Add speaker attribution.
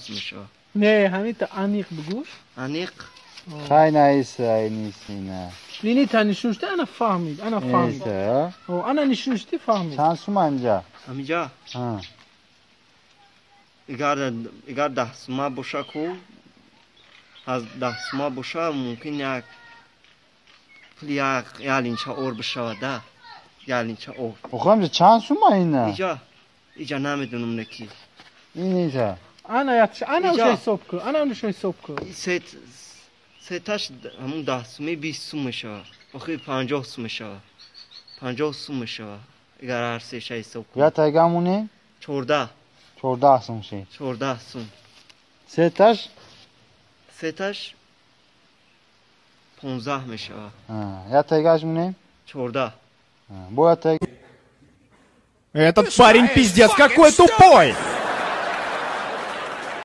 Speaker 1: میشه.
Speaker 2: نه همین تا انیق بگوش.
Speaker 1: انیق.
Speaker 3: خیلی نیست نه.
Speaker 2: بینی تا نشونشتی انا فهمید.
Speaker 3: نیسته.
Speaker 2: او انا نشونشتی فهمید.
Speaker 3: چند سوم اینجا؟
Speaker 1: همینجا.
Speaker 3: ها.
Speaker 1: اگر 10 سومه باشه کو از 10 سومه باشه ممکن یک یالینچه اور بشه ده. یالینچه اور.
Speaker 3: بخوام چند سوم اینه؟
Speaker 1: اینجا نمیدونم نکی.
Speaker 3: این نیسته.
Speaker 2: انا اونش حساب کن. انا اونش حساب کن.
Speaker 1: سه همون 10 سومه 20 سوم میشه. آخه 50 سوم میشه. 50 سوم میشه. اگر هر سه شای حساب کن.
Speaker 3: یا تایگامونه؟
Speaker 1: 14
Speaker 3: سوم شد.
Speaker 1: 14 سوم.
Speaker 3: سه تاش
Speaker 1: 15 میشه.
Speaker 3: یا тайгаш мune?
Speaker 1: 14.
Speaker 3: Боя тайга.
Speaker 4: Этот парень пиздец какой тупой!